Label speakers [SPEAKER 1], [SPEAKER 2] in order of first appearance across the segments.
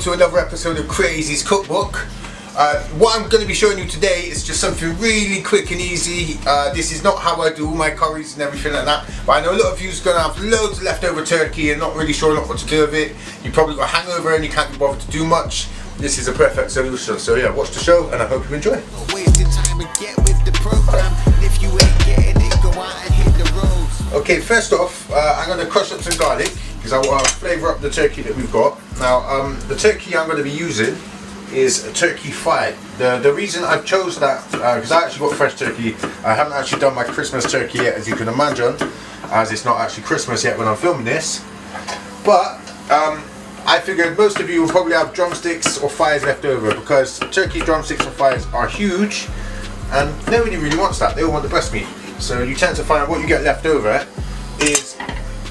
[SPEAKER 1] to another episode of Krazys Cookbook. What I'm going to be showing you today is just something really quick and easy. This is not how I do all my curries and everything like that, but I know a lot of you are going to have loads of leftover turkey and not really sure what to do with it. You probably got a hangover and you can't be bothered to do much. This is a perfect solution. So yeah, watch the show and I hope you enjoy. Okay, first off, I'm going to crush up some garlic because I want to flavour up the turkey that we've got. Now, the turkey I'm going to be using is a turkey fried. The reason I've chose that, because I actually got fresh turkey. I haven't actually done my Christmas turkey yet, as you can imagine, as it's not actually Christmas yet when I'm filming this. But I figured most of you will probably have drumsticks or thighs left over, because turkey drumsticks or thighs are huge and nobody really wants that. They all want the breast meat. So you tend to find what you get left over is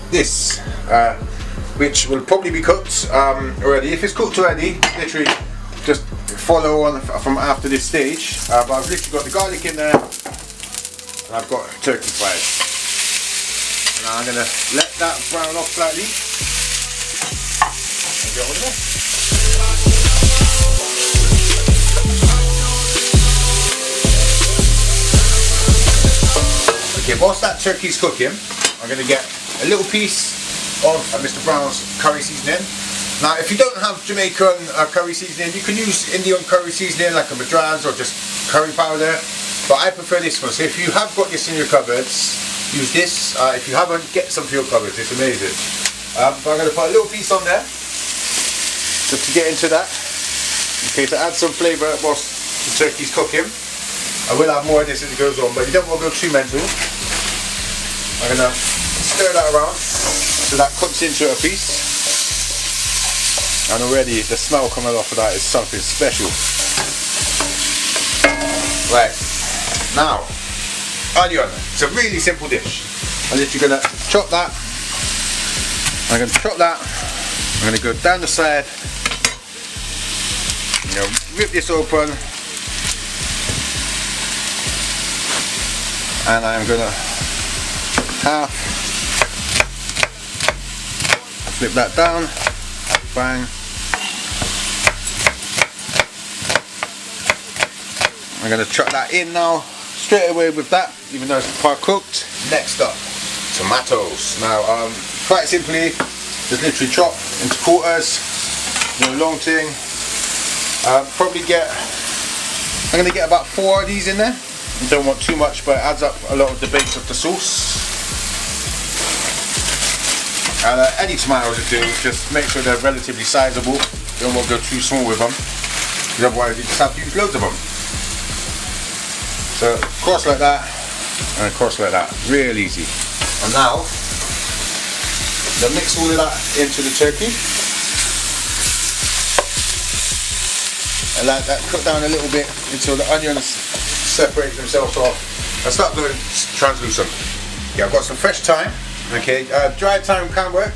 [SPEAKER 1] this, which will probably be cooked already. If it's cooked already, literally just follow on from after this stage. But I've literally got the garlic in there and I've got turkey fried. Now I'm going to let that brown off slightly and get on with it. Okay, whilst that turkey's cooking, I'm going to get a little piece of Mr. Brown's curry seasoning. Now, if you don't have Jamaican curry seasoning, you can use Indian curry seasoning like a Madras or just curry powder, but I prefer this one. So if you have got this in your cupboards, use this. If you haven't, get some for your cupboards, it's amazing. But I'm going to put a little piece on there just to get into that. Okay, to add some flavour whilst the turkey's cooking. I will have more of this as it goes on, but you don't want to go too mental. I'm going to stir that around so that cooks into a piece. And already the smell coming off of that is something special. Right, now, onion. It's a really simple dish. I'm literally going to chop that. I'm going to chop that. I'm going to go down the side. You know, rip this open. And I'm going to half flip that down, bang. I'm going to chuck that in now straight away with that, even though it's part cooked. Next up, tomatoes. Now quite simply, just literally chop into quarters, no long thing. I'm going to get about 4 of these in there. You don't want too much, but it adds up a lot of the base of the sauce. And any tomatoes you do, just make sure they're relatively sizable. You don't want to go too small with them, because otherwise you just have to use loads of them. So cross like that, and cross like that, real easy. And now, mix all of that into the turkey. And let that cook down a little bit until the onions separate themselves off and start going translucent. Yeah, I've got some fresh thyme. Okay, dried thyme can work,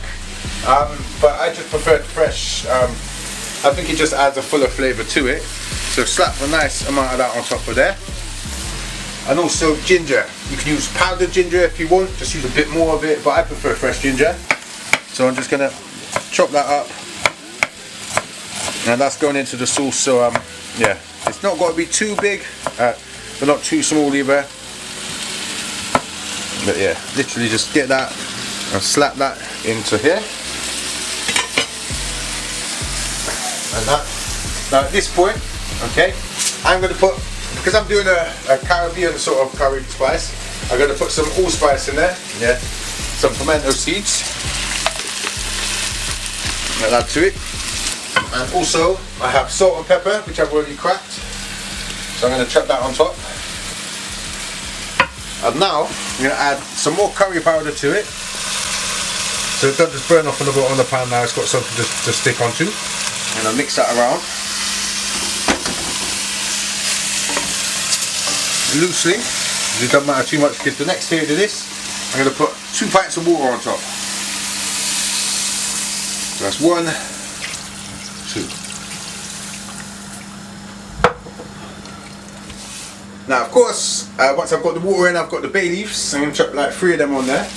[SPEAKER 1] but I just prefer fresh. I think it just adds a fuller flavour to it. So slap a nice amount of that on top of there. And also ginger. You can use powdered ginger if you want, just use a bit more of it, but I prefer fresh ginger. So I'm just going to chop that up. And that's going into the sauce, so yeah, it's not got to be too big, but not too small either. But yeah, literally just get that and slap that into here. And that. Now at this point, okay, I'm going to put, because I'm doing a Caribbean sort of curry spice, I'm going to put some allspice in there, yeah, some pimento seeds, add that to it. And also I have salt and pepper, which I've already cracked, so I'm going to chuck that on top. And now I'm going to add some more curry powder to it, so it doesn't just burn off on the bottom of the pan. Now it's got something to stick onto. And I'll mix that around loosely. It doesn't matter too much, because the next stage of this, I'm going to put 2 pints of water on top. So that's 1, 2. Now of course, once I've got the water in, I've got the bay leaves. I'm going to chuck like 3 of them on there.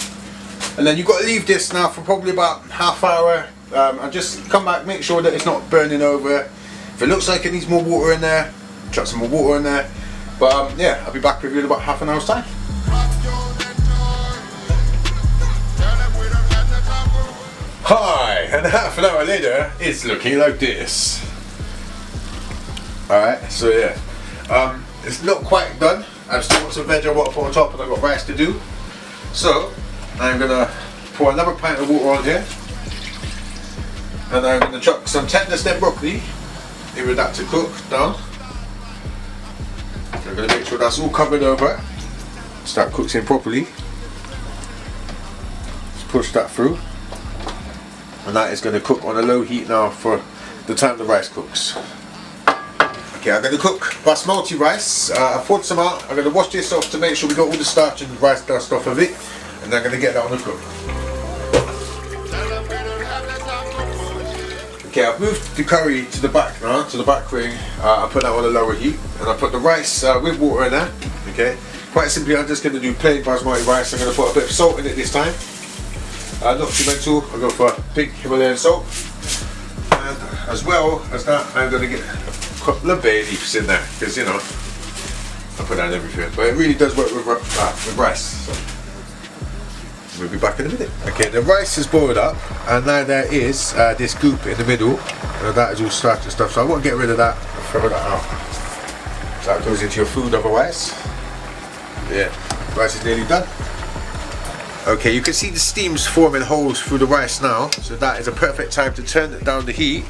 [SPEAKER 1] And then you've got to leave this now for probably about half hour I just come back, make sure that it's not burning over. If it looks like it needs more water in there, chuck some more water in there. But yeah, I'll be back with you in about half an hour's time. Hi, and half an hour later, it's looking like this. Alright, so yeah, it's not quite done. I've still got some veg I want to put on top, and I've got rice to do. So I'm gonna pour another pint of water on here, and I'm gonna chuck some tender stem broccoli in with that to cook down. I'm gonna make sure that's all covered over. Start cooking properly. Just push that through, and that is gonna cook on a low heat now for the time the rice cooks. Okay, I'm going to cook basmati rice. I poured some out. I'm going to wash this off to make sure we got all the starch and rice dust off of it, and I'm going to get that on the cook. Okay, I've moved the curry to the back now, to the back ring. I put that on a lower heat, and I put the rice with water in there. Okay, quite simply, I'm just going to do plain basmati rice. I'm going to put a bit of salt in it this time. Not too mental. I'll go for pink Himalayan salt, and as well as that, I'm going to get couple of bay leaves in there, because you know I put that in everything, but it really does work with rice. So we'll be back in a minute. Okay, the rice is boiled up, and now there is this goop in the middle, and that is all starch and stuff, so I want to get rid of that and throw that out. So that goes into your food otherwise. Yeah, rice is nearly done. Okay, you can see the steam's forming holes through the rice now, so that is a perfect time to turn it down the heat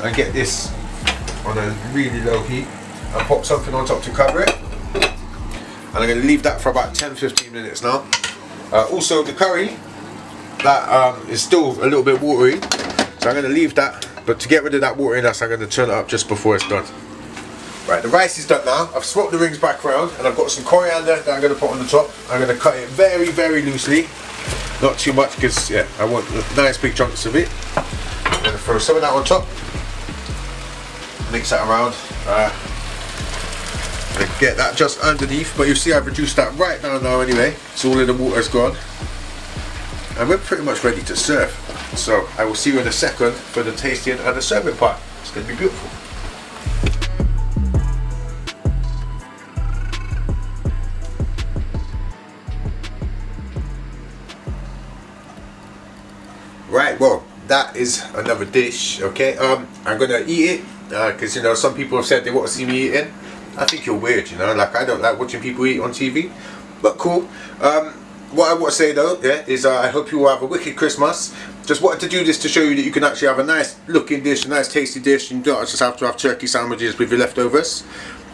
[SPEAKER 1] and get this on a really low heat. I'll pop something on top to cover it, and I'm going to leave that for about 10-15 minutes now. Also the curry, that is still a little bit watery, so I'm going to leave that, but to get rid of that wateriness I'm going to turn it up just before it's done. Right, the rice is done now. I've swapped the rings back around, and I've got some coriander that I'm going to put on the top. I'm going to cut it very, very loosely, not too much, because yeah, I want nice big chunks of it. I'm going to throw some of that on top. Mix that around, get that just underneath, but you see I've reduced that right down now anyway, so all of the water's gone, and we're pretty much ready to serve. So I will see you in a second for the tasting and the serving part. It's going to be beautiful. Right, well, that is another dish. Okay, I'm gonna eat it because you know some people have said they want to see me eating. I think you're weird, you know, like I don't like watching people eat on TV, but cool. What I want to say though, yeah, is I hope you all have a wicked Christmas. Just wanted to do this to show you that you can actually have a nice looking dish, a nice tasty dish, and you don't just have to have turkey sandwiches with your leftovers.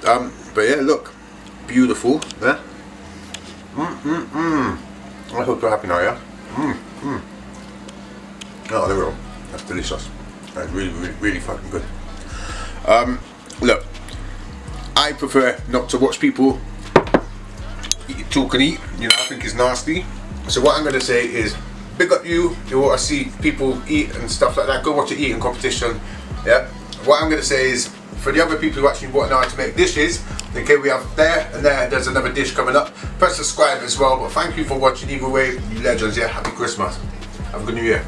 [SPEAKER 1] But yeah, look, beautiful. Yeah. I hope you're happy now, yeah. Oh, there we go. That's delicious. That's really, really, really fucking good. Look, I prefer not to watch people talk and eat. You know, I think it's nasty. So what I'm going to say is, big up you want to see people eat and stuff like that. Go watch an eating competition. Yeah. What I'm going to say is, for the other people who actually want to know how to make dishes, okay, we have there and there's another dish coming up. Press subscribe as well. But thank you for watching either way, you legends. Yeah, happy Christmas. Have a good New Year.